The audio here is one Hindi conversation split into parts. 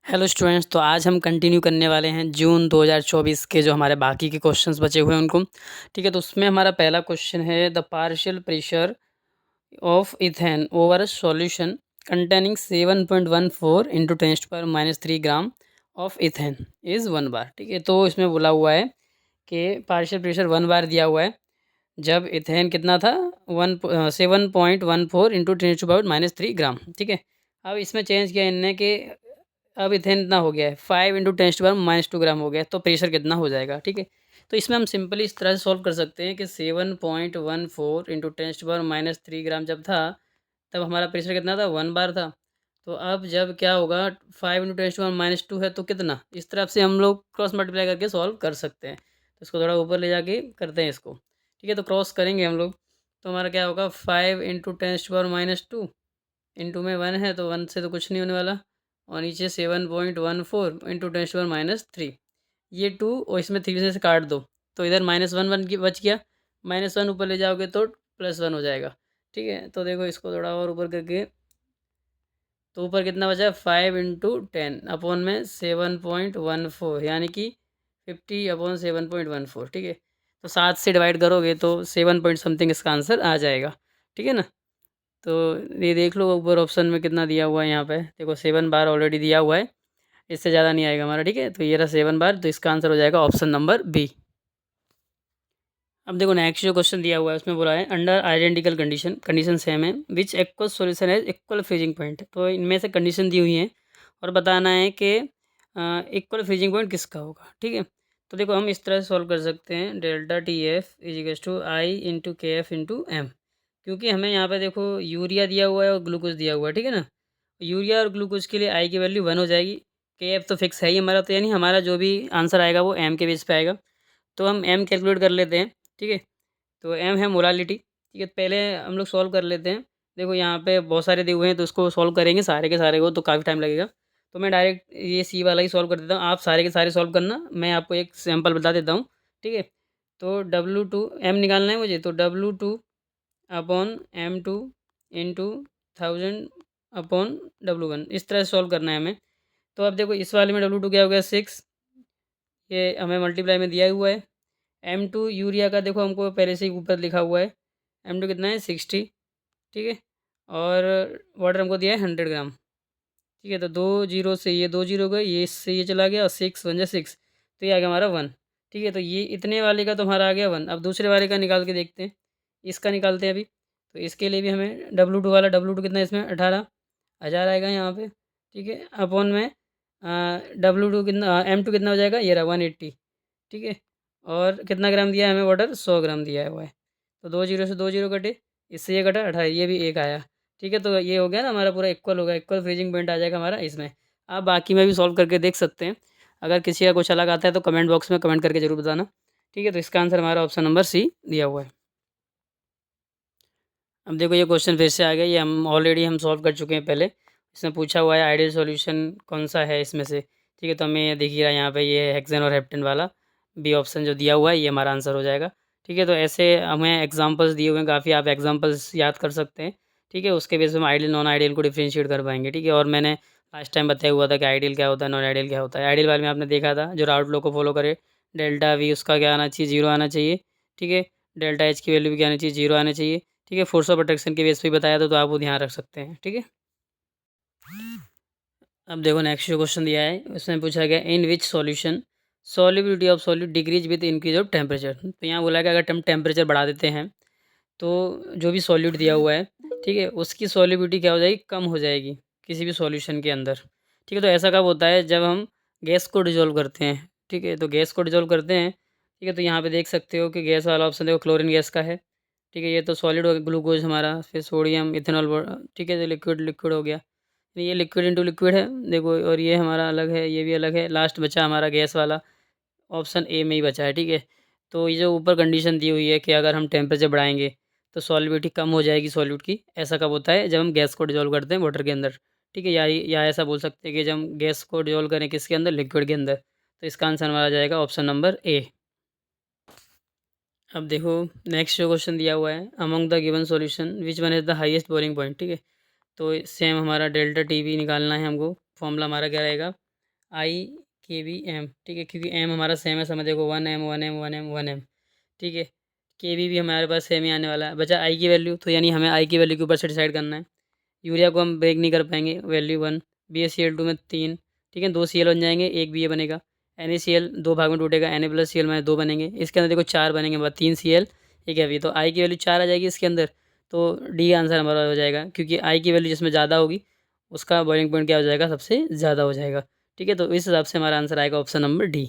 हेलो स्टूडेंट्स, तो आज हम कंटिन्यू करने वाले हैं जून 2024 के जो हमारे बाकी के क्वेश्चंस बचे हुए हैं उनको। ठीक है, तो उसमें हमारा पहला क्वेश्चन है the partial pressure of ethane over a solution containing 7.14 into 10⁻³ gram of ethane is 1 बार। ठीक है, तो इसमें बोला हुआ है कि पार्शियल प्रेशर 1 बार दिया हुआ है जब इथेन कितना था 7.14 इंटू 10⁻³ ग्राम। ठीक है, अब इसमें चेंज किया इनने कि अब इथेन इतना हो गया है 5 × 10⁻² ग्राम हो गया है, तो प्रेशर कितना हो जाएगा। ठीक है, तो इसमें हम सिंपली इस तरह से सॉल्व कर सकते हैं कि 7.14 इंटू 10⁻³ ग्राम जब था तब हमारा प्रेशर कितना था 1 बार था। तो अब जब क्या होगा 5 × 10⁻² है तो कितना, इस तरफ से हम लोग क्रॉस मल्टीप्लाई करके सॉल्व कर सकते हैं। तो इसको थोड़ा ऊपर ले जाके करते हैं इसको। ठीक है, तो क्रॉस करेंगे हम लोग तो हमारा क्या होगा 5 × 10⁻² इंटू में 1 है तो 1 से तो कुछ नहीं होने वाला, और नीचे 7.14 इंटू 10⁻³ ये 2 और इसमें 3 से काट दो तो इधर -1 की बच गया, -1 ऊपर ले जाओगे तो +1 हो जाएगा। ठीक है, तो देखो इसको थोड़ा और ऊपर करके तो ऊपर कितना बचा 5 × 10 यानी कि 50/7.14। ठीक है, तो 7 से डिवाइड करोगे तो 7 पॉइंट समथिंग इसका आंसर आ जाएगा। ठीक है ना, तो ये देख लो ऊपर ऑप्शन में कितना दिया हुआ है, यहाँ पे देखो 7 बार ऑलरेडी दिया हुआ है, इससे ज़्यादा नहीं आएगा हमारा। ठीक है, तो ये रहा 7 बार, तो इसका आंसर हो जाएगा ऑप्शन नंबर बी। अब देखो नेक्स्ट जो क्वेश्चन दिया हुआ है उसमें बोला है अंडर आइडेंटिकल कंडीशन सेम है विच एक्वल सॉल्यूशन है इक्वल फ्रीजिंग पॉइंट। तो इनमें से कंडीशन दी हुई है और बताना है कि इक्वल फ्रीजिंग पॉइंट किसका होगा। ठीक है, तो देखो हम इस तरह से सॉल्व कर सकते हैं delta T F is I into के एफ इंटू एम, क्योंकि हमें यहाँ पे देखो यूरिया दिया हुआ है और ग्लूकोज दिया हुआ है। ठीक है ना, यूरिया और ग्लूकोज के लिए आई की वैल्यू 1 हो जाएगी, के एफ तो फिक्स है ही हमारा, तो यानी हमारा जो भी आंसर आएगा वो एम के बेस पे आएगा। तो हम एम कैलकुलेट कर लेते हैं। ठीक है, तो एम है मोलालिटी। ठीक है, पहले हम लोग सॉल्व कर लेते हैं। देखो यहाँ पे बहुत सारे दिए हुए हैं तो उसको सॉल्व करेंगे सारे के सारे को तो काफ़ी टाइम लगेगा, तो मैं डायरेक्ट ये सी वाला ही सॉल्व कर देता हूँ, आप सारे के सारे सॉल्व करना, मैं आपको एक सैम्पल बता देता हूँ। ठीक है, तो W2 एम निकालना है मुझे, तो W2/M2 इंटू 1000/W1 इस तरह से सॉल्व करना है हमें। तो अब देखो इस वाले में W2 क्या हो गया 6, ये हमें मल्टीप्लाई में दिया हुआ है। M2 यूरिया का देखो हमको पहले से ही ऊपर लिखा हुआ है, M2 कितना है 60। ठीक है, और वाटर हमको दिया है 100 ग्राम। ठीक है, तो 2 जीरो से ये 2 जीरो गए, ये इससे ये चला गया और 6 वन जा 6, तो ये आ गया हमारा 1। ठीक है, तो ये इतने वाले का तो हमारा आ गया 1। अब दूसरे वाले का निकाल के देखते हैं, इसका निकालते हैं अभी। तो इसके लिए भी हमें W2 वाला W2 कितना है इसमें 18,000 आएगा यहाँ पे। ठीक है, अपॉन में W2 कितना M2 कितना हो जाएगा, ये रहा 180। ठीक है, और कितना ग्राम दिया है हमें वाटर 100 ग्राम दिया हुआ है, तो 2 जीरो से 2 जीरो कटे, इससे ये कटा 18, ये भी एक आया। ठीक है, तो ये हो गया ना हमारा पूरा इक्वल होगा, इक्वल फ्रीजिंग पॉइंट आ जाएगा हमारा इसमें। आप बाकी में भी सॉल्व करके देख सकते हैं, अगर किसी का कुछ अलग आता है तो कमेंट बॉक्स में कमेंट करके ज़रूर बताना। ठीक है, तो इसका आंसर हमारा ऑप्शन नंबर सी दिया हुआ है। अब देखो ये क्वेश्चन फिर से आ गया, ये हम ऑलरेडी हम सॉल्व कर चुके हैं पहले। इसमें पूछा हुआ है आइडियल सॉल्यूशन कौन सा है इसमें से। ठीक है, तो हमें ये दिख ही रहा है यहाँ पे, ये हेक्सेन और हेप्टेन वाला बी ऑप्शन जो दिया हुआ है ये हमारा आंसर हो जाएगा। ठीक है, तो ऐसे हमें एग्जांपल्स दिए हुए हैं काफ़ी, आप एग्जांपल्स याद कर सकते हैं। ठीक है, उसके बेस पे हम आइडियल नॉन आइडियल को डिफरेंशिएट कर पाएंगे। ठीक है, और मैंने लास्ट टाइम बताया हुआ था कि आइडियल क्या होता है, नॉन आइडियल क्या होता है। आइडियल वाले में आपने देखा था जो राउट लो को फॉलो करे, डेल्टा वी उसका क्या आना चाहिए, 0 आना चाहिए। ठीक है, डेल्टा एच की वैल्यू भी क्या आनी चाहिए, 0 आना चाहिए। ठीक है, फोर्स ऑफ अट्रैक्शन के बेस पे बताया था, तो आप वो ध्यान रख सकते हैं। ठीक है, अब देखो नेक्स्ट जो क्वेश्चन दिया है उसमें पूछा गया in which solution solubility of solute decreases with increase of temperature. तो यहाँ बोला है कि अगर हम टेम्परेचर बढ़ा देते हैं तो जो भी सॉल्यूट दिया हुआ है, ठीक है, उसकी सॉल्युबिलिटी क्या हो जाएगी, कम हो जाएगी किसी भी सॉल्यूशन के अंदर। ठीक है, तो ऐसा कब होता है, जब हम गैस को डिजोल्व करते हैं। ठीक है, तो गैस को डिजोल्व करते हैं। ठीक है, तो यहाँ पे देख सकते हो कि गैस वाला ऑप्शन देखो क्लोरीन गैस का है। ठीक है, ये तो सॉलिड हो गया ग्लूकोज हमारा, फिर सोडियम इथेनॉल। ठीक है, तो लिक्विड लिक्विड हो गया, ये लिक्विड इंटू लिक्विड है देखो, और ये हमारा अलग है, ये भी अलग है। लास्ट बचा हमारा गैस वाला, ऑप्शन ए में ही बचा है। ठीक है, तो ये जो ऊपर कंडीशन दी हुई है कि अगर हम टेम्परेचर बढ़ाएंगे तो सॉल्युबिलिटी कम हो जाएगी सॉल्यूट की, ऐसा कब होता है, जब हम गैस को डिजोल्व करते हैं वाटर के अंदर। ठीक है, या ऐसा बोल सकते हैं कि जब हम गैस को डिजोल्व करें किसके अंदर, लिक्विड के अंदर। तो इसका आंसर हमारा जाएगा ऑप्शन नंबर ए। अब देखो नेक्स्ट जो क्वेश्चन दिया हुआ है among the given solution which one is the highest boiling point. ठीक है, तो सेम हमारा डेल्टा टी वी निकालना है हमको, फॉर्मूला हमारा क्या रहेगा, IKVM, ठीक है, क्योंकि एम हमारा सेम है, समझ देखो 1M 1M 1M 1M, ठीक है। KB भी हमारे पास सेम ही आने वाला है। बचा आई की वैल्यू, तो यानी हमें आई की वैल्यू के ऊपर से डिसाइड करना है। यूरिया को हम ब्रेक नहीं कर पाएंगे, वैल्यू 1। BaCl2 में 3, ठीक है, 2 Cl बन जाएंगे, एक Ba बनेगा। NaCl 2 भाग में टूटेगा, Na+Cl में 2 बनेंगे। इसके अंदर देखो 4 बनेंगे, बाद 3 Cl, एक Fe, तो आई की वैल्यू 4 आ जाएगी इसके अंदर। तो डी आंसर हमारा हो जाएगा, क्योंकि आई की वैल्यू जिसमें ज़्यादा होगी उसका बॉइलिंग पॉइंट क्या हो जाएगा, सबसे ज़्यादा हो जाएगा, ठीक है। तो इस हिसाब से हमारा आंसर आएगा ऑप्शन नंबर डी।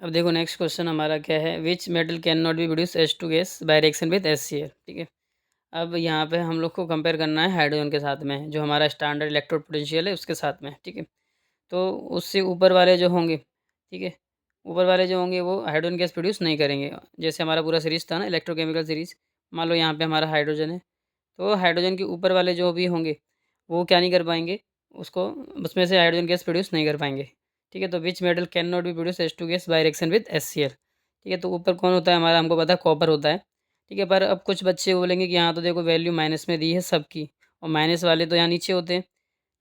अब देखो नेक्स्ट क्वेश्चन हमारा क्या है, which metal can not be produce H2 gas by reaction with HCl, ठीक है। अब यहाँ पे हम लोग को कंपेयर करना है हाइड्रोजन के साथ में, जो हमारा स्टैंडर्ड इलेक्ट्रोड पोटेंशियल है उसके साथ में, ठीक है। तो उससे ऊपर वाले जो होंगे, ठीक है, ऊपर वाले जो होंगे वो हाइड्रोजन गैस प्रोड्यूस नहीं करेंगे। जैसे हमारा पूरा सीरीज था ना, इलेक्ट्रोकेमिकल सीरीज, मान लो यहाँ पे हमारा हाइड्रोजन है, तो हाइड्रोजन के ऊपर वाले जो भी होंगे वो क्या नहीं कर पाएंगे, उसको, उसमें से हाइड्रोजन गैस प्रोड्यूस नहीं कर पाएंगे, ठीक है। तो which metal can not be produce H2 gas by reaction with HCl, ठीक है। तो ऊपर कौन होता है हमारा, हमको पता है कॉपर होता है, ठीक है। पर अब कुछ बच्चे बोलेंगे कि यहाँ तो देखो वैल्यू माइनस में दी है सबकी, और माइनस वाले तो यहाँ नीचे होते हैं,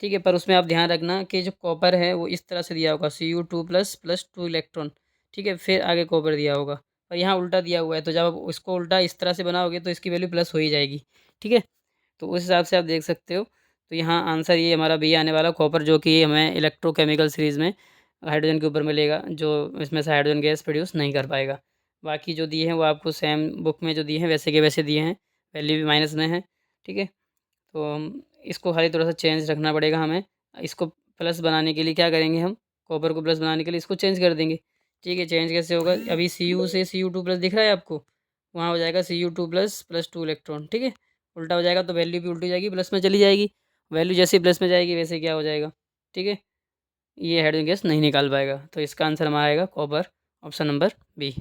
ठीक है। पर उसमें आप ध्यान रखना कि जो कॉपर है वो इस तरह से दिया होगा, Cu2+ + 2 इलेक्ट्रॉन, ठीक है, फिर आगे कॉपर दिया होगा। पर यहाँ उल्टा दिया हुआ है, तो जब आप इसको उल्टा इस तरह से बनाओगे तो इसकी वैल्यू प्लस हो ही जाएगी, ठीक है। तो उस हिसाब से आप देख सकते हो। तो यहाँ आंसर ये हमारा बी आने वाला, कॉपर, जो कि हमें इलेक्ट्रोकेमिकल सीरीज़ में हाइड्रोजन के ऊपर मिलेगा, जो इसमें से हाइड्रोजन गैस प्रोड्यूस नहीं कर पाएगा। बाकी जो दिए हैं वो आपको सेम बुक में जो दिए हैं वैसे के वैसे दिए हैं, वैल्यू भी माइनस में है, ठीक है। तो हम इसको खाली थोड़ा सा चेंज रखना पड़ेगा हमें। इसको प्लस बनाने के लिए क्या करेंगे हम, कॉपर को प्लस बनाने के लिए इसको चेंज कर देंगे, ठीक है। चेंज कैसे होगा, अभी Cu से Cu2+ दिख रहा है आपको, वहाँ हो जाएगा Cu2+ + 2 इलेक्ट्रॉन, ठीक है। उल्टा हो जाएगा तो वैल्यू भी उल्टी हो जाएगी, प्लस में चली जाएगी। वैल्यू जैसे प्लस में जाएगी वैसे क्या हो जाएगा, ठीक है, ये हाइड्रोजन गैस नहीं निकाल पाएगा। तो इसका आंसर हमारा आएगा कॉपर, ऑप्शन नंबर बी।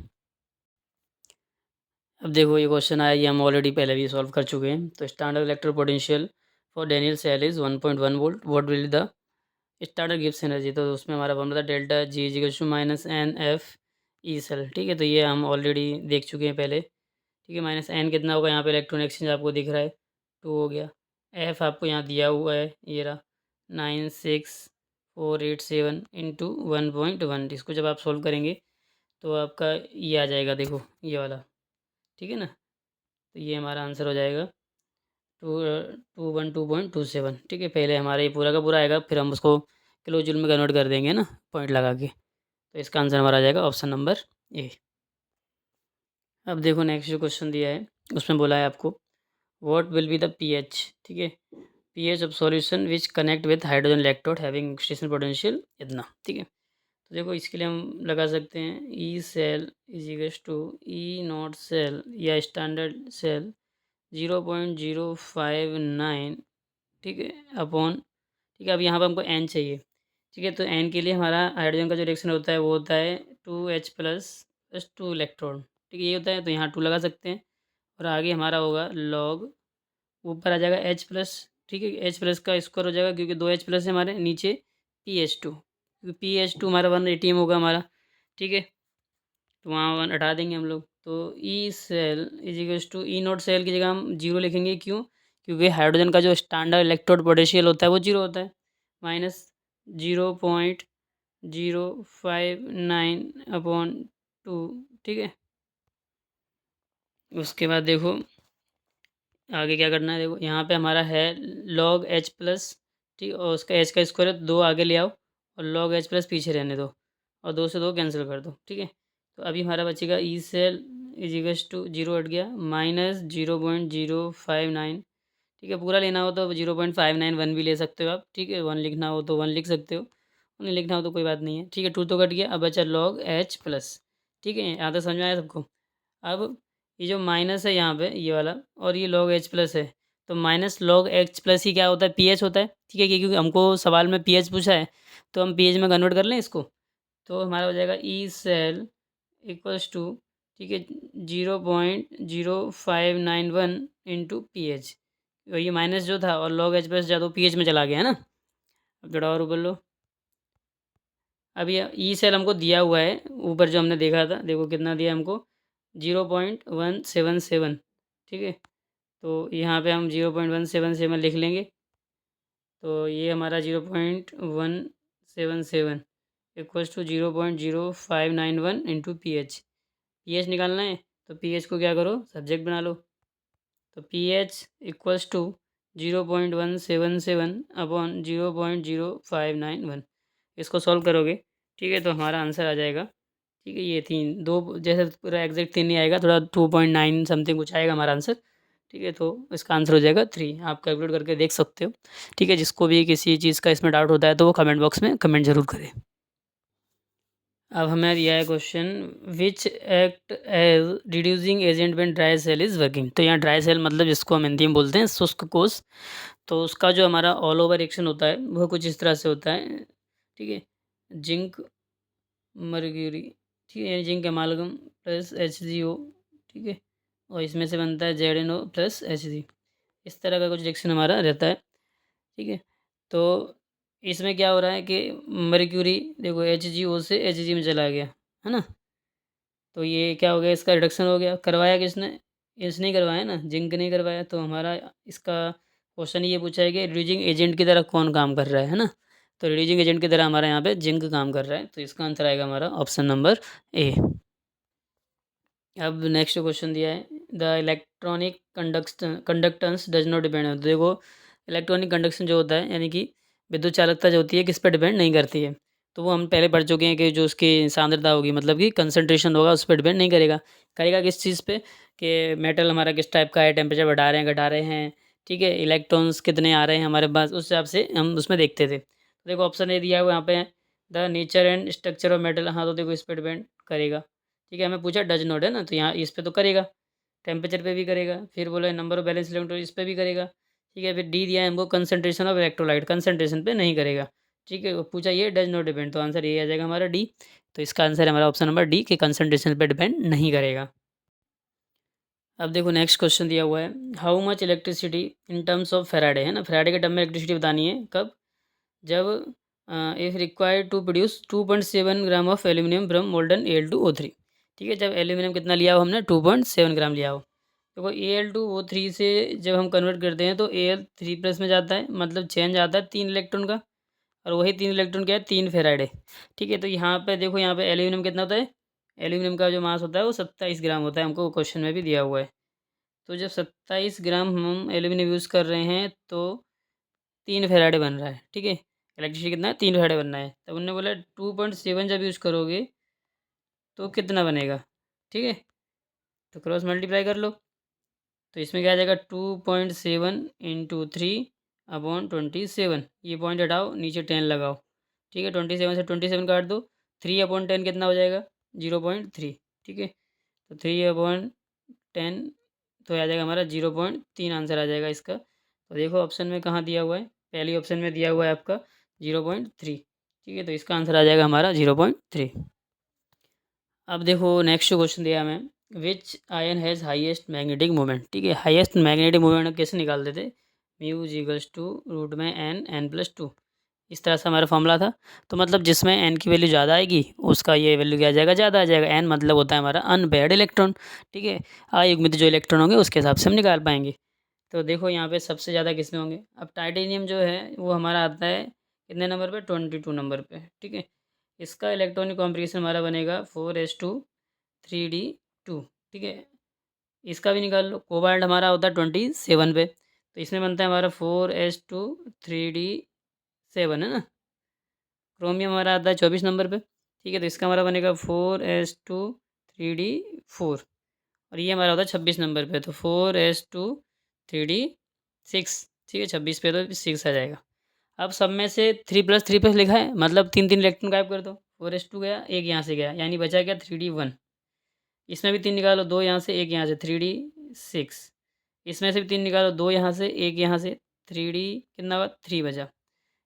अब देखो ये क्वेश्चन आया, ये हम ऑलरेडी पहले भी सॉल्व कर चुके हैं। तो standard electric potential for Daniell cell is 1.1 volt, what will the starter gives energy. तो उसमें हमारा फॉर्मूला था delta G - -NF E cell, ठीक है। तो ये हम ऑलरेडी देख चुके हैं पहले, ठीक है। माइनस एन कितना होगा, यहाँ पे इलेक्ट्रॉन एक्सचेंज आपको दिख रहा है 2 हो गया। एफ आपको यहाँ दिया हुआ है, ये रहा 96487 इंटू 1.1। इसको जब आप सोल्व करेंगे तो आपका ये आ जाएगा, देखो ये वाला, ठीक है ना। तो ये हमारा आंसर हो जाएगा 212.27, ठीक है। पहले हमारा ये पूरा का पूरा आएगा, फिर हम उसको किलो जूल में कन्वर्ट कर देंगे ना, पॉइंट लगा के। तो इसका आंसर हमारा आ जाएगा ऑप्शन नंबर ए। अब देखो नेक्स्ट जो क्वेश्चन दिया है उसमें बोला है आपको what will be the pH, ठीक है, pH of solution which connect with hydrogen electrode having oxidation potential इतना, ठीक है। तो देखो इसके लिए हम लगा सकते हैं E cell is equals to E not cell या स्टैंडर्ड सेल 0.059, ठीक है, अपॉन, ठीक है। अब यहाँ पर हमको एन चाहिए, ठीक है। तो एन के लिए हमारा हाइड्रोजन का जो रिएक्शन होता है वो होता है 2H+ + 2 इलेक्ट्रॉन, ठीक है, ये होता है। तो यहाँ 2 लगा सकते हैं, और आगे हमारा होगा लॉग, ऊपर आ जाएगा H+, ठीक है। H+ का स्क्वायर हो जाएगा, क्योंकि 2H+ है हमारे नीचे PH2, क्योंकि PH2 हमारा 1 ATM होगा हमारा, ठीक है। तो वहाँ 1 हटा देंगे हम लोग। तो E cell is equals to E not cell की जगह हम 0 लिखेंगे, क्यों, क्योंकि हाइड्रोजन का जो स्टैंडर्ड इलेक्ट्रोड पोटेंशियल होता है वो 0 होता है, -0.059/2, ठीक है। उसके बाद देखो आगे क्या करना है, देखो यहाँ पे हमारा है log H+, ठीक, और उसका H का स्क्वायर है, 2 आगे ले आओ और log H+ पीछे रहने दो, और 2 से 2 कैंसिल कर दो, ठीक है। तो अभी हमारा बचेगा E cell is equals to 0 हट गया -0.059, ठीक है। पूरा लेना हो तो 0.591 भी ले सकते हो आप, ठीक है। 1 लिखना हो तो 1 लिख सकते हो, नहीं लिखना हो तो कोई बात नहीं है, ठीक है। 2 तो कट गया, अब बचा log H+, ठीक है। यहाँ तक समझ में आया सबको। अब ये जो माइनस है यहाँ पे ये वाला, और ये log H+ है, तो माइनस log H+ ही क्या होता है, pH होता है, ठीक है। क्योंकि हमको सवाल में pH पूछा है, तो हम pH में कन्वर्ट कर लें इसको। तो हमारा हो जाएगा ई सेल इक्वल्स टू, ठीक है, 0.0591 इंटू pH। और ये माइनस जो था और log H+ जो तो pH में चला गया है ना। अब थोड़ा और ऊपर लो, अब ये ई सेल हमको दिया हुआ है ऊपर, जो हमने देखा था, देखो कितना दिया हमको 0.177, ठीक है। तो यहाँ पे हम 0.177 लिख लेंगे। तो ये हमारा 0.177 equals to 0.0591 into P H निकालना है। तो पी एच को क्या करो, सब्जेक्ट बना लो। तो P H equals to 0.177 upon 0.0591, इसको सॉल्व करोगे, ठीक है, तो हमारा आंसर आ जाएगा। ठीक है, ये 3 2 जैसे पूरा एग्जैक्ट 3 नहीं आएगा, थोड़ा 2.9 समथिंग कुछ आएगा हमारा आंसर। ठीक है, तो इसका आंसर हो जाएगा 3। आप कैलकुलेट करके देख सकते हो। ठीक है, जिसको भी किसी चीज़ का इसमें डाउट होता है तो वो कमेंट बॉक्स में कमेंट जरूर करें। अब हमें दिया है question, which act as reducing agent when dry cell is working. तो यहाँ ड्राई सेल मतलब जिसको हम हिंदी में बोलते हैं शुष्क कोष। तो उसका जो हमारा ऑल ओवर एक्शन होता है वो कुछ इस तरह से होता है। ठीक है, जिंक मर्क्यूरी, ठीक है, जिंक एमालगम प्लस HgO, ठीक है, और इसमें से बनता है ZnO प्लस Hg। इस तरह का कुछ रिएक्शन हमारा रहता है। ठीक है, तो इसमें क्या हो रहा है कि मर्क्यूरी देखो HgO से Hg में चला गया, है ना। तो ये क्या हो गया, इसका रिडक्शन हो गया। करवाया किसने, इसने ही करवाया ना, जिंक नहीं करवाया। तो हमारा इसका क्वेश्चन ये पूछा है कि रिड्यूसिंग एजेंट की तरह कौन काम कर रहा है ना। तो रिड्यूसिंग एजेंट की तरह हमारा यहाँ पे जिंक काम कर रहा है। तो इसका आंसर आएगा हमारा ऑप्शन नंबर ए। अब नेक्स्ट क्वेश्चन दिया है, the electronic conductance does not depend. देखो इलेक्ट्रॉनिक कंडक्शन जो होता है यानी कि विद्युत चालकता जो होती है किस पर डिपेंड नहीं करती है। तो वो हम पहले पढ़ चुके हैं कि जो उसकी सांद्रता होगी मतलब कि कंसंट्रेशन होगा उस पर डिपेंड नहीं करेगा। करेगा किस चीज़ पे, कि मेटल हमारा किस टाइप का है, टेम्परेचर बढ़ा रहे हैं घटा रहे हैं, ठीक है, इलेक्ट्रॉन्स कितने आ रहे हैं हमारे पास, उस हिसाब से हम उसमें देखते थे। तो देखो ऑप्शन ए दिया हुआ यहाँ पे, the nature and structure of metal. हाँ, तो देखो इस पर डिपेंड करेगा। ठीक है, हमें पूछा डज नॉट है ना, तो यहाँ इस पे तो करेगा, टेम्परेचर पे भी करेगा। फिर बोला नंबर ऑफ बैलेंस इलेक्ट्रॉन, इस पे भी करेगा। ठीक है, फिर डी दिया है हमको कंसंट्रेशन ऑफ इलेक्ट्रोलाइट, कंसंट्रेशन पे नहीं करेगा। ठीक है, वो पूछा ये डज नॉट डिपेंड, तो आंसर ये आ जाएगा हमारा डी। तो इसका आंसर है हमारा ऑप्शन नंबर डी कि कंसंट्रेशन पे डिपेंड नहीं करेगा। अब देखो नेक्स्ट क्वेश्चन दिया हुआ है, how much electricity in terms of Faraday, है ना। फेराडे के टर्म में इलेक्ट्रिसिटी बतानी है कब, जब if required to produce 2.7 gram of aluminium from molten Al2O3। ठीक है, जब एल्यूमिनियम कितना लिया हो हमने, 2.7 ग्राम लिया हो। देखो Al2O3 से जब हम कन्वर्ट करते हैं तो Al3+ में जाता है, मतलब चेंज आता है 3 इलेक्ट्रॉन का, और वही 3 इलेक्ट्रॉन क्या है, 3 फेराडे। ठीक है, तो यहाँ पे देखो, यहाँ पे एल्यूमिनियम कितना होता है, एल्यूमिनियम का जो मास होता है वो 27 ग्राम होता है, हमको क्वेश्चन में भी दिया हुआ है। तो जब 27 ग्राम हम एल्यूमिनियम यूज़ कर रहे हैं तो 3 फेराडे बन रहा है। ठीक है, इलेक्ट्रिसिटी कितना है, 3 फेराडे बनना है। तब उन्होंने बोला 2.7 जब यूज़ करोगे तो कितना बनेगा। ठीक है, तो क्रॉस मल्टीप्लाई कर लो। तो इसमें क्या आ जाएगा, 2.7 इंटू 3/27। ये पॉइंट हटाओ, नीचे 10 लगाओ। ठीक है, 27 से 27 काट दो, 3/10 कितना हो जाएगा, 0.3। ठीक है, तो 3/10 तो आ जाएगा हमारा 0.3 आंसर आ जाएगा इसका। तो देखो ऑप्शन में कहाँ दिया हुआ है, पहली ऑप्शन में दिया हुआ है आपका 0.3। ठीक है, तो इसका आंसर आ जाएगा हमारा 0.3। अब देखो नेक्स्ट क्वेश्चन दिया हमें, विच ion has highest magnetic moment. ठीक है, हाईएस्ट मैग्नेटिक मोमेंट कैसे निकालते थे, म्यू इक्वल्स टू रूट में n+2। इस तरह से हमारा फॉर्मूला था। तो मतलब जिसमें n की वैल्यू ज़्यादा आएगी उसका ये वैल्यू क्या आ जाएगा, ज़्यादा आ जाएगा। n मतलब होता है हमारा अनपेयर्ड इलेक्ट्रॉन। ठीक है, अयुग्मित जो इलेक्ट्रॉन होंगे उसके हिसाब से हम निकाल पाएंगे। तो देखो यहाँ पे सबसे ज़्यादा किसमें होंगे, अब टाइटेनियम जो है वो हमारा आता है कितने नंबर पे, 22 नंबर पे। ठीक है, इसका इलेक्ट्रॉनिक कॉम्बिनेशन हमारा बनेगा 4s2 3d2। ठीक है, इसका भी निकाल लो। कोबाल्ट हमारा होता है 27 पे, तो इसमें बनता है हमारा 4s2 3d7, है ना। क्रोमियम हमारा आता है 24 नंबर पे। ठीक है, तो इसका हमारा बनेगा 4s2 3d4, और ये हमारा होता है 26 नंबर पे, तो 4s2 3d6। ठीक है, 26 पे तो 6 आ जाएगा। अब सब में से 3+3+ लिखा है, मतलब 3 इलेक्ट्रॉन गायब कर दो। 4s2 गया, एक यहाँ से गया, यानी बचा क्या 3d1। इसमें भी 3 निकालो, 2 यहाँ से एक यहाँ से, 3d6। इसमें से भी 3 निकालो, 2 यहाँ से एक यहाँ से, 3d कितना हुआ, 3 बचा।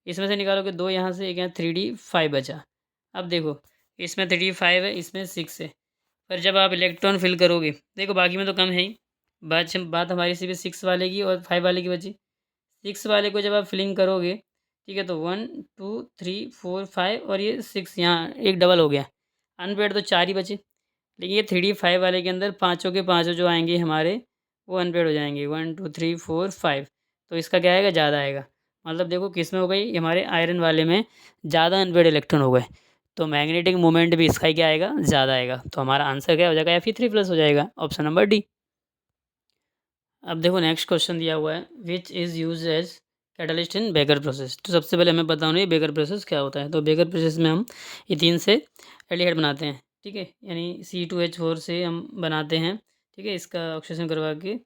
इसमें से निकालोगे 2 यहाँ से एक यहाँ, 3d5 बचा। अब देखो इसमें 3d5 है, इसमें 6 है, पर जब आप इलेक्ट्रॉन फिल करोगे, देखो बाकी में तो कम है ही, बात हमारी सिर्फ 6 वाले की और 5 वाले की बची। 6 वाले को जब आप फिलिंग करोगे, ठीक है, तो 1 2 3 4 5 और ये 6 यहाँ एक डबल हो गया। अनपेड तो 4 ही बचे, लेकिन ये 3d5 वाले के अंदर पाँचों के पाँचों जो आएंगे हमारे वो अनपेड हो जाएंगे, 1 2 3 4 5। तो इसका क्या आएगा, ज़्यादा आएगा, मतलब देखो किस में हो गई, हमारे आयरन वाले में ज़्यादा अनपेड इलेक्ट्रॉन हो गए, तो मैग्नेटिक मोमेंट भी इसका ही क्या आएगा, ज़्यादा आएगा। तो हमारा आंसर क्या हो जाएगा, Fe3+ हो जाएगा, ऑप्शन नंबर डी। अब देखो नेक्स्ट क्वेश्चन दिया हुआ है, which is use as catalyst in baker process. तो सबसे पहले हमें पता होना है बेकर प्रोसेस क्या होता है। तो बेकर प्रोसेस में हम इथीन से एल्डिहाइड बनाते हैं, ठीक है, यानी C2H4 से हम बनाते हैं, ठीक है, इसका ऑक्सीजन करवा के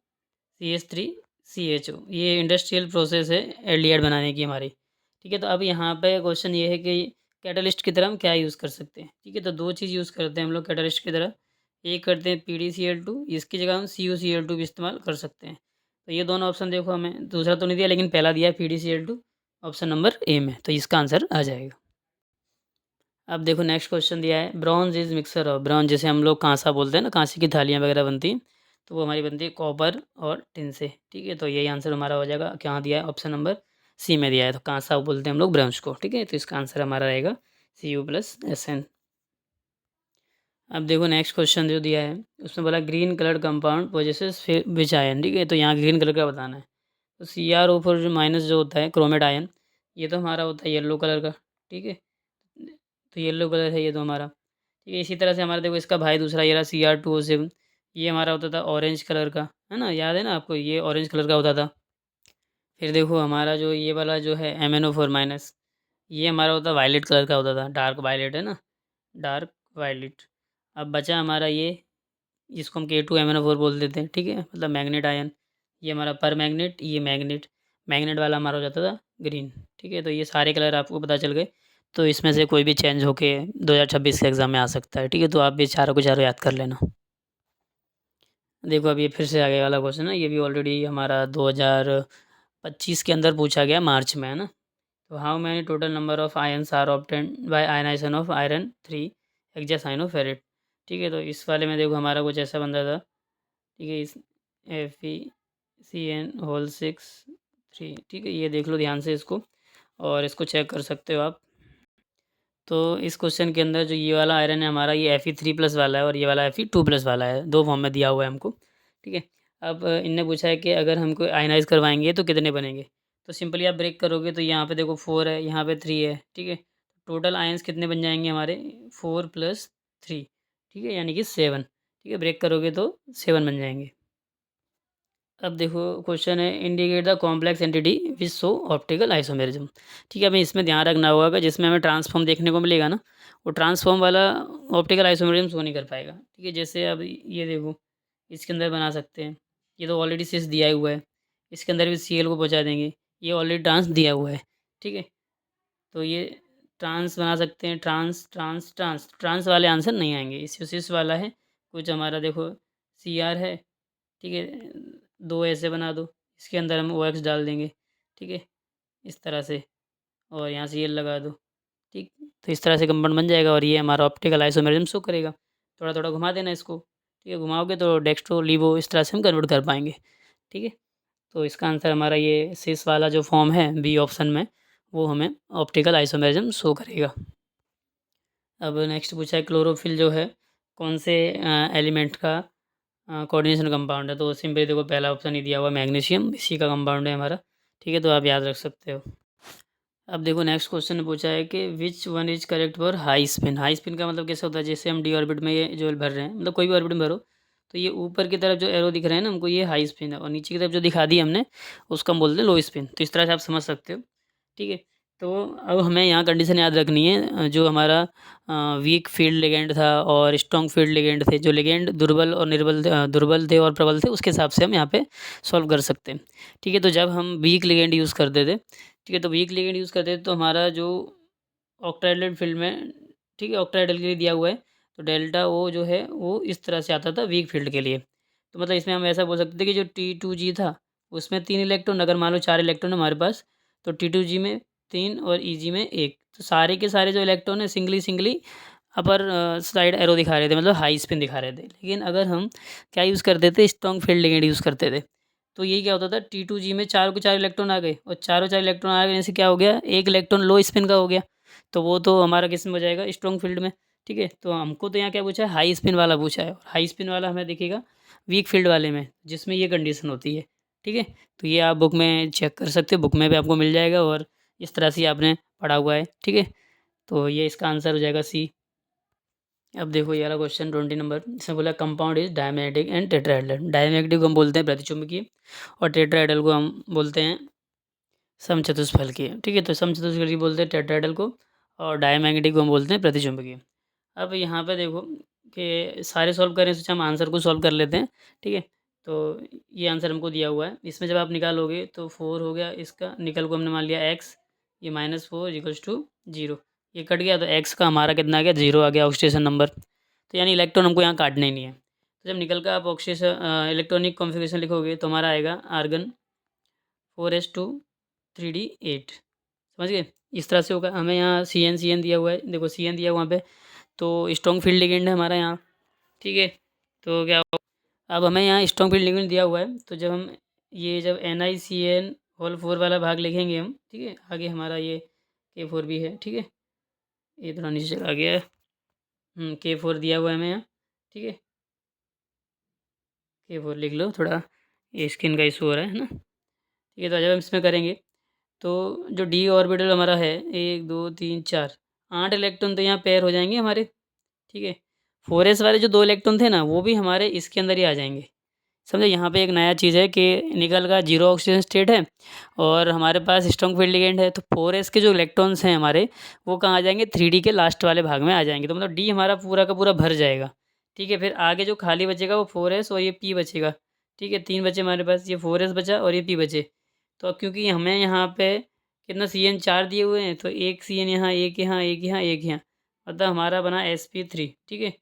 CH3CHO, ये इंडस्ट्रियल प्रोसेस है एल्डिहाइड बनाने की हमारी, ठीक है। तो अब यहाँ पे क्वेश्चन ये है कि कैटलिस्ट की तरह हम क्या यूज़ कर सकते हैं, ठीक है। तो दो चीज़ यूज़ करते हैं हम लोग कैटलिस्ट की तरह, एक करते हैं PdCl2, इसकी जगह हम CuCl2 भी इस्तेमाल कर सकते हैं। तो ये दोनों ऑप्शन देखो, हमें दूसरा तो नहीं दिया लेकिन पहला दिया है PdCl2, ऑप्शन नंबर ए में, तो इसका आंसर आ जाएगा। अब देखो नेक्स्ट क्वेश्चन दिया है, bronze is mixer of, bronze जैसे हम लोग कांसा बोलते हैं ना, कांसे की थालियाँ वगैरह बनती हैं, तो वो हमारी बनती है कॉपर और टिन से, ठीक है। तो यही आंसर हमारा हो जाएगा, क्या दिया है, ऑप्शन नंबर सी में दिया है, तो कांसा बोलते हैं हम लोग ब्रॉन्ज को, ठीक है। तो इसका आंसर हमारा रहेगा Cu+Sn। अब देखो नेक्स्ट क्वेश्चन जो दिया है, उसमें बोला ग्रीन कलर कंपाउंड पोजेसेस विच आयन, ठीक है। तो यहाँ ग्रीन कलर का बताना है, तो CrO4 जो माइनस जो होता है क्रोमेट आयन, ये तो हमारा होता है येलो कलर का, ठीक है। तो येलो कलर है ये तो हमारा, ठीक है। इसी तरह से हमारा देखो इसका भाई दूसरा ये रहा Cr2O7, ये हमारा होता था ऑरेंज कलर का, है ना, याद है ना आपको, ये ऑरेंज कलर का होता था। फिर देखो हमारा जो ये वाला जो है MnO4-, ये हमारा होता वायलेट कलर का होता था, डार्क वायलेट, है ना, डार्क वायलेट। अब बचा हमारा ये, जिसको हम K2MnO4 बोल देते हैं, ठीक है, मतलब मैग्नेट आयन, ये हमारा पर मैग्नेट, ये मैग्नेट, मैग्नेट वाला हमारा हो जाता था ग्रीन, ठीक है। तो ये सारे कलर आपको पता चल गए, तो इसमें से कोई भी चेंज होके 2026 के एग्ज़ाम में आ सकता है, ठीक है। तो आप भी चारों को चारों याद कर लेना। देखो अब ये फिर से आगे वाला क्वेश्चन है, ये भी ऑलरेडी हमारा 2025 के अंदर पूछा गया मार्च में, है ना। तो how many total number of ions are obtained by ionization of iron 3 hexacyanoferrate, ठीक है। तो इस वाले में देखो हमारा कुछ ऐसा बंदा था, ठीक है, इस FeCN6 3, ठीक है, ये देख लो ध्यान से इसको, और इसको चेक कर सकते हो आप। तो इस क्वेश्चन के अंदर जो ये वाला आयरन है हमारा, ये Fe3+ वाला है और ये वाला Fe2+ वाला है, दो फॉर्म में दिया हुआ है हमको, ठीक है। अब इनने पूछा है कि अगर हमको आयनाइज करवाएंगे तो कितने बनेंगे। तो सिंपली आप ब्रेक करोगे तो यहाँ पे देखो 4 है, यहाँ पे 3 है, ठीक है। टोटल आयंस कितने बन जाएंगे हमारे, 4+3, ठीक है, यानी कि 7, ठीक है। ब्रेक करोगे तो 7 बन जाएंगे। अब देखो क्वेश्चन है, indicate the complex entity which show optical isomerism, ठीक है। हमें इसमें ध्यान रखना होगा, जिसमें हमें ट्रांसफॉर्म देखने को मिलेगा ना, वो ट्रांसफॉर्म वाला ऑप्टिकल आइसोमेरिज्म शो नहीं कर पाएगा, ठीक है। जैसे अब ये देखो, इसके अंदर बना सकते हैं, ये तो ऑलरेडी सिस दिया ही हुआ है, इसके अंदर भी CL को पहुँचा देंगे, ये ऑलरेडी ट्रांस दिया हुआ है, ठीक है। तो ये ट्रांस बना सकते हैं, ट्रांस ट्रांस ट्रांस ट्रांस वाले आंसर नहीं आएंगे, इस सिस वाला है कुछ हमारा, देखो CR है, ठीक है, 2 ऐसे बना दो, इसके अंदर हम OX डाल देंगे, ठीक है, इस तरह से, और यहाँ से ये लगा दो, ठीक। तो इस तरह से कंपाउंड बन जाएगा और ये हमारा ऑप्टिकल आइसोमेरिज्म शो करेगा। थोड़ा थोड़ा घुमा देना इसको, ठीक है, घुमाओगे तो डेक्स्ट्रो लिवो इस तरह से हम कन्वर्ट कर पाएंगे, ठीक है। तो इसका आंसर हमारा ये सिस वाला जो फॉर्म है बी ऑप्शन में, वो हमें ऑप्टिकल आइसोमेरिज्म शो करेगा। अब नेक्स्ट पूछा है, क्लोरोफिल जो है कौन से एलिमेंट का कोऑर्डिनेशन कंपाउंड है। तो सिंपली देखो पहला ऑप्शन ही दिया हुआ मैग्नीशियम, इसी का कंपाउंड है हमारा, ठीक है। तो आप याद रख सकते हो। अब देखो नेक्स्ट क्वेश्चन ने पूछा है कि which one is correct for high spin. High spin का मतलब कैसे होता है, जैसे हम डी ऑर्बिट में ये जो भर रहे हैं, मतलब कोई भी ऑर्बिट में भरो, तो ये ऊपर की तरफ जो एरो दिख रहे हैं ना हमको, ये हाई स्पिन है, और नीचे की तरफ जो दिखा दी हमने उसको हम बोलते हैं लो स्पिन। तो इस तरह से आप समझ सकते हो, ठीक है। तो अब हमें यहाँ कंडीशन याद रखनी है, जो हमारा वीक फील्ड लिगेंड था और स्ट्रॉन्ग फील्ड लिगेंड थे, जो लिगेंड दुर्बल और निर्बल दुर्बल थे और प्रबल थे, उसके हिसाब से हम यहाँ पे सॉल्व कर सकते हैं, ठीक है। तो जब हम वीक लिगेंड यूज़ करते थे, ठीक है, तो वीक लिगेंड यूज़ करते थे तो हमारा जो ऑक्टाइडल फील्ड में, ठीक है, ऑक्टाइडल के लिए दिया हुआ है, तो डेल्टा O जो है वो इस तरह से आता था वीक फील्ड के लिए। तो मतलब इसमें हम ऐसा बोल सकते थे कि जो T2G था उसमें 3 इलेक्ट्रॉन, अगर मान लो 4 इलेक्ट्रॉन हमारे पास, तो T2G में 3 और EG में 1, तो सारे के सारे जो इलेक्ट्रॉन है singly singly upper side arrow दिखा रहे थे, मतलब हाई स्पिन दिखा रहे थे। लेकिन अगर हम क्या यूज़ करते थे, स्ट्रॉन्ग फील्ड लिगेंड यूज़ करते थे, तो यही क्या होता था, T2G में 4 के 4 इलेक्ट्रॉन आ गए, और चारों 4 इलेक्ट्रॉन आ गए से क्या हो गया, एक इलेक्ट्रॉन लो स्पिन का हो गया, तो वो तो हमारा किस में हो जाएगा, स्ट्रॉन्ग फील्ड में, ठीक है। तो हमको तो यहाँ क्या पूछा है, हाई स्पिन वाला पूछा है, और हाई स्पिन वाला हमें दिखेगा वीक फील्ड वाले में, जिसमें ये कंडीशन होती है, ठीक है। तो ये आप बुक में चेक कर सकते हो, बुक में भी आपको मिल जाएगा और इस तरह से आपने पढ़ा हुआ है, ठीक है। तो ये इसका आंसर हो जाएगा सी। अब देखो ये वाला क्वेश्चन 20 नंबर, इसमें बोला compound is diamagnetic and tetrahedral. Diamagnetic को हम बोलते हैं प्रतिचुंबकीय और टेट्राहेड्रल को हम बोलते हैं समचतुष्फलकीय, ठीक है। तो समचतुष्फलकीय बोलते हैं टेट्राहेड्रल को और डायमैग्नेटिक को हम बोलते हैं प्रतिचुंबकीय। अब यहाँ पे देखो कि सारे सॉल्व करें सोचा हम आंसर को सॉल्व कर लेते हैं, ठीक है। तो ये आंसर हमको दिया हुआ है, इसमें जब आप निकालोगे तो 4 हो गया, इसका निकल को हमने मान लिया x, ये -4 इक्वल्स टू 0, ये कट गया तो x का हमारा कितना आ गया 0 आ गया ऑक्सीडेशन नंबर। तो यानी इलेक्ट्रॉन हमको यहाँ काटने ही नहीं है। तो जब निकल का आप ऑक्सीडेशन इलेक्ट्रॉनिक कॉन्फ़िगरेशन लिखोगे तो हमारा आएगा आर्गन 4s2 3d8, समझ गए। इस तरह से होगा। हमें यहाँ CN दिया हुआ है, देखो CN दिया हुआ वहाँ पे, तो स्ट्रॉन्ग फील्ड लिगेंड है हमारा यहाँ, ठीक है। तो क्या अब हमें यहाँ स्ट्रॉन्ग फील्ड लिगेंड दिया हुआ है, तो जब हम ये जब NiCN वाला भाग लिखेंगे हम, ठीक है। आगे हमारा ये K4 भी है, ठीक है। ये थोड़ा नीचे चला गया है, K4 दिया हुआ है हमें यहाँ, ठीक है। K4 लिख लो, थोड़ा ये स्किन का इशू हो रहा है ना, ठीक है। तो जब हम इसमें करेंगे तो जो d ऑर्बिटल हमारा है 1 2 3 4 8 इलेक्ट्रॉन तो यहाँ पेयर हो जाएंगे हमारे, ठीक है। 4s वाले जो 2 इलेक्ट्रॉन थे ना वो भी हमारे इसके अंदर ही आ जाएंगे, समझो। यहाँ पे एक नया चीज़ है कि निकल का 0 ऑक्सीजन स्टेट है और हमारे पास स्ट्रॉन्ग फील्ड लिगेंड है, तो 4s के जो इलेक्ट्रॉन्स हैं हमारे वो कहाँ आ जाएंगे 3d के लास्ट वाले भाग में आ जाएंगे। तो मतलब d हमारा पूरा का पूरा भर जाएगा, ठीक है। फिर आगे जो खाली बचेगा वो 4s और ये p बचेगा, ठीक है। 3 बचे हमारे पास, ये 4s बचा और ये p बचे। तो अब क्योंकि हमें यहाँ पे कितना CN 4 दिए हुए हैं, तो एक CN यहाँ, एक यहाँ, एक यहाँ, एक यहाँ, मतलब हमारा बना sp3, ठीक है।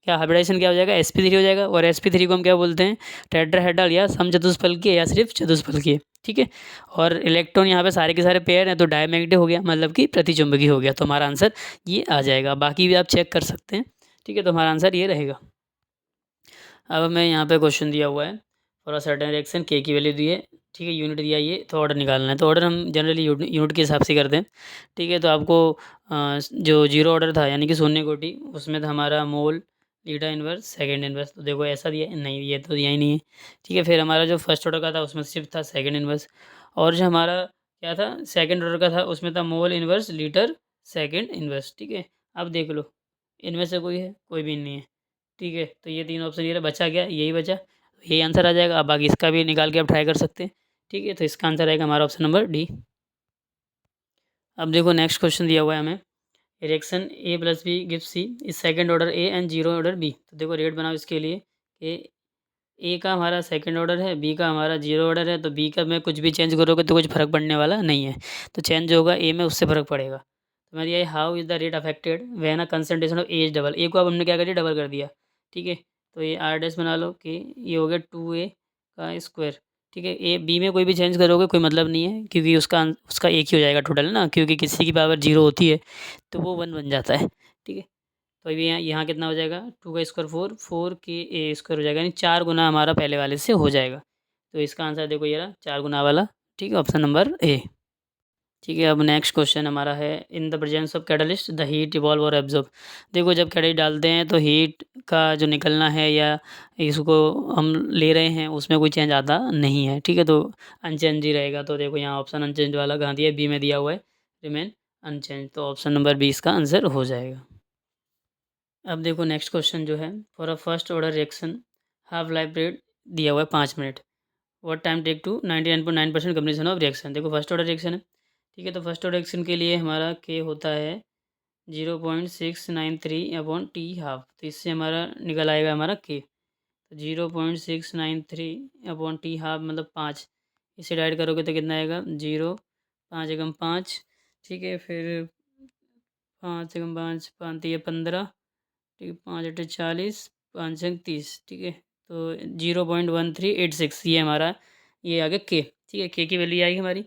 क्या हाइब्रिडाइजेशन क्या हो जाएगा sp3 हो जाएगा। और sp3 को हम क्या बोलते हैं टेट्राहेड्रल या समचतुष्फलकीय या सिर्फ चतुष्फलकीय, ठीक है। और इलेक्ट्रॉन यहाँ पे सारे के सारे पेयर हैं तो डायमैग्नेटिक हो गया, मतलब कि प्रतिचुंबकीय हो गया। तो हमारा आंसर ये आ जाएगा, बाकी भी आप चेक कर सकते हैं, ठीक है। तो हमारा आंसर ये रहेगा। अब हमें यहाँ पे क्वेश्चन दिया हुआ है for a certain reaction k की वैल्यू दी है, ठीक है। यूनिट दिया ये, तो ऑर्डर निकालना है। तो ऑर्डर हम जनरली यूनिट के हिसाब से करते हैं, ठीक है। तो आपको जो 0 ऑर्डर था यानी कि शून्य कोटि, उसमें था हमारा मोल, लीटा इनवर्स, सेकंड इनवर्स। तो देखो ऐसा दिया नहीं, ये तो दिया ही नहीं है, ठीक है। फिर हमारा जो फर्स्ट ऑर्डर का था उसमें सिर्फ था सेकंड इनवर्स, और जो हमारा क्या था सेकंड ऑर्डर का था उसमें था mole inverse, litre, second inverse, ठीक है। अब देख लो इनमें से कोई है, कोई भी नहीं है, ठीक है। तो ये 3 ऑप्शन, ये बचा क्या, यही बचा, यही आंसर आ जाएगा। अब बाकी इसका भी निकाल के आप ट्राई कर सकते हैं, ठीक है। तो इसका आंसर आएगा हमारा ऑप्शन नंबर डी। अब देखो नेक्स्ट क्वेश्चन दिया हुआ है हमें, reaction A+B gives C is second order A and 0 order B। तो देखो रेट बनाओ इसके लिए कि A का हमारा सेकंड ऑर्डर है, B का हमारा 0 ऑर्डर है, तो B का में कुछ भी चेंज करोगे तो कुछ फर्क पड़ने वाला नहीं है, तो चेंज होगा A में, उससे फर्क पड़ेगा। तो मैं ये how is the rate affected when a concentration of A is double. A को अब हमने क्या कर दिया, डबल कर दिया, ठीक है। तो ये R' बना लो कि ये हो गया 2A का स्क्वायर, ठीक है। B में कोई भी चेंज करोगे कोई मतलब नहीं है, क्योंकि उसका एक ही हो जाएगा टोटल ना, क्योंकि किसी की पावर 0 होती है तो वो 1 बन जाता है, ठीक है। तो अभी यहाँ कितना हो जाएगा 2 का स्क्वायर 4, 4 के A स्क्वायर हो जाएगा, यानी 4 गुना हमारा पहले वाले से हो जाएगा। तो इसका आंसर देखो ये रहा 4 गुना वाला, ठीक है, ऑप्शन नंबर ए। ठीक है। अब नेक्स्ट क्वेश्चन हमारा है in the presence of catalyst the heat evolve और एब्जॉर्ब। देखो जब कैटलिस्ट डालते हैं तो हीट का जो निकलना है या इसको हम ले रहे हैं उसमें कोई चेंज आता नहीं है, ठीक है। तो अनचेंज ही रहेगा। तो देखो यहाँ ऑप्शन अनचेंज वाला कहाँ दिया है, बी में दिया हुआ है रिमेन अनचेंज, तो ऑप्शन नंबर 20 का आंसर हो जाएगा। अब देखो नेक्स्ट क्वेश्चन जो है for a first order reaction half life period दिया हुआ है 5 minute, what time take to 99.9% completion of reaction. देखो फर्स्ट ऑर्डर रिएक्शन है, ठीक है। तो फर्स्ट ऑर्डर रिएक्शन के लिए हमारा के होता है 0.693/t हाफ, तो इससे हमारा निकल आएगा हमारा के, तो 0.693/t हाफ मतलब 5, इसे डिवाइड करोगे तो कितना आएगा 0, 5 एकम 5, ठीक है। फिर 5 एकम 5, 5 ये 15, ठीक है, 5 अठे 40, 5 अंक 30, ठीक है। तो 0.1386 ये हमारा ये आ गया के, ठीक है। के की वैल्यू आएगी हमारी।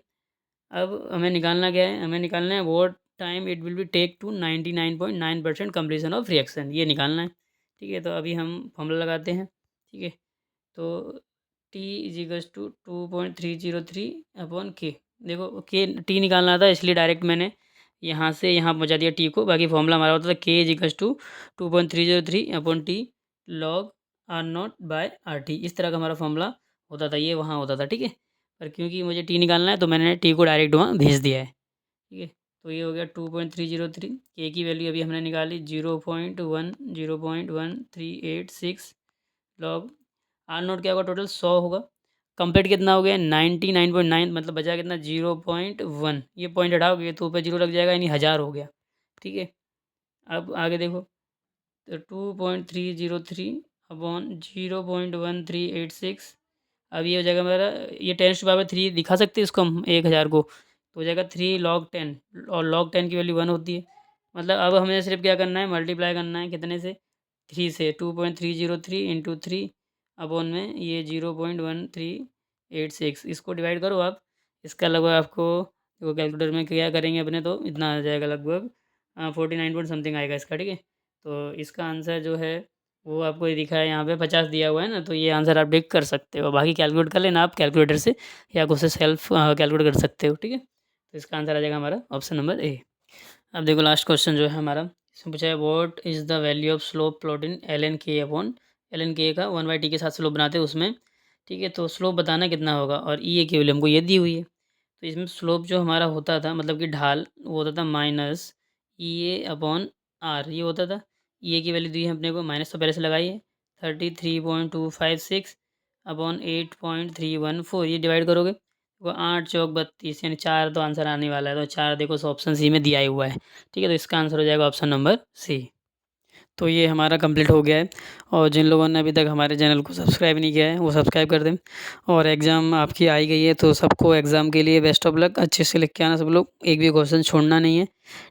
अब हमें निकालना क्या है, हमें निकालना है what time it will be take to 99.9% completion of reaction, ये निकालना है, ठीक है। तो अभी हम फॉर्मूला लगाते हैं, ठीक है। तो T is equals to 2.303/k। देखो के टी निकालना था इसलिए डायरेक्ट मैंने यहाँ से यहाँ पहुँचा दिया टी को, बाकी फॉर्मूला हमारा होता था के is equals to 2.303/t log R0/RT, इस तरह का हमारा फॉर्मूला होता था, ये वहाँ होता था, ठीक है। पर क्योंकि मुझे टी निकालना है तो मैंने टी को डायरेक्ट वहाँ भेज दिया है, ठीक है। तो ये हो गया 2.303। के की वैल्यू अभी हमने निकाली 0.1386 लॉग आर नोट क्या होगा, टोटल 100 होगा। कंप्लीट कितना हो गया 99.9, मतलब बचा कितना 0.1। ये पॉइंट हटाओगे तो ऊपर जीरो लग जाएगा, यानी 1000 हो गया, ठीक है। अब आगे देखो, तो 2.303 अपॉन 0.1386, अब ये हो जाएगा मेरा, ये 10⁻³ दिखा सकते हैं इसको हम 1000 को, तो हो जाएगा 3 log 10, और log 10 की वैल्यू 1 होती है। मतलब अब हमें सिर्फ क्या करना है, मल्टीप्लाई करना है कितने से, 3 से। 2.303 इंटू 3 अपॉन में ये 0.1386, इसको डिवाइड करो आप। इसका लगभग आपको वो कैलकुलेटर में क्या करेंगे अपने, तो इतना आ जाएगा लगभग 49 पॉइंट समथिंग आएगा इसका, ठीक है। तो इसका आंसर जो है वो आपको ये दिखा है यहाँ पे 50 दिया हुआ है ना, तो ये आंसर आप देख कर सकते हो। बाकी कैलकुलेट कर लेना आप कैलकुलेटर से, या खुद से सेल्फ कैलकुलेट कर सकते हो, ठीक है। तो इसका आंसर आ जाएगा हमारा ऑप्शन नंबर ए। अब देखो लास्ट क्वेश्चन जो है हमारा, इसमें पूछा है what is the value of slope plot in L N K upon L N K का 1/t के साथ स्लोप बनाते हैं उसमें, ठीक है। तो स्लोप बताना कितना होगा, और ई ए की वैल्यू हमको ये दी हुई है। तो इसमें स्लोप जो हमारा होता था, मतलब कि ढाल, वो होता था minus E A upon R, ये होता था। ई ए की वैल्यू दी है अपने को, माइनस तो पहले से लगाई है, 33.256 अपॉन 8.314, ये डिवाइड करोगे तो 8 चौक 32, यानी 4 तो आंसर आने वाला है। तो 4 देखो सो ऑप्शन सी में दिया ही हुआ है, ठीक है। तो इसका आंसर हो जाएगा ऑप्शन नंबर सी। तो ये हमारा कंप्लीट हो गया है, और जिन लोगों ने अभी तक हमारे चैनल को सब्सक्राइब नहीं किया है वो सब्सक्राइब कर दें। और एग्ज़ाम आपकी आई गई है, तो सबको एग्ज़ाम के लिए बेस्ट ऑफ लक, अच्छे से लिख के आना सब लोग, एक भी क्वेश्चन छोड़ना नहीं है,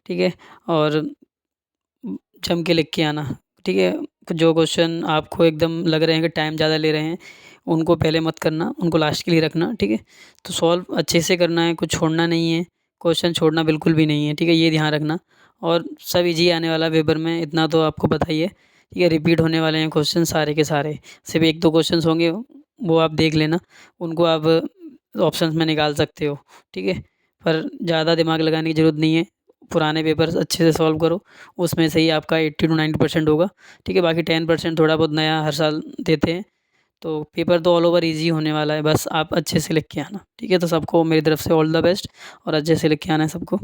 ठीक है। और जम के लिख के आना, ठीक है। जो क्वेश्चन आपको एकदम लग रहे हैं कि टाइम ज़्यादा ले रहे हैं, उनको पहले मत करना, उनको लास्ट के लिए रखना, ठीक है। तो सॉल्व अच्छे से करना है, कुछ छोड़ना नहीं है, क्वेश्चन छोड़ना बिल्कुल भी नहीं है, ठीक है, ये ध्यान रखना। और सब ईजी आने वाला है पेपर में, इतना तो आपको पता ही है, ठीक है। रिपीट होने वाले हैं क्वेश्चन सारे के सारे, सिर्फ 1-2 क्वेश्चन होंगे, वो आप देख लेना, उनको आप ऑप्शंस में निकाल सकते हो, ठीक है। पर ज़्यादा दिमाग लगाने की ज़रूरत नहीं है, पुराने पेपर्स अच्छे से सॉल्व करो, उसमें से ही आपका 80 to 90% होगा, ठीक है। बाकी 10% थोड़ा बहुत नया हर साल देते हैं, तो पेपर तो ऑल ओवर ईजी होने वाला है, बस आप अच्छे से लिख के आना, ठीक है। तो सबको मेरी तरफ से ऑल द बेस्ट, और अच्छे से लिख के आना है सबको।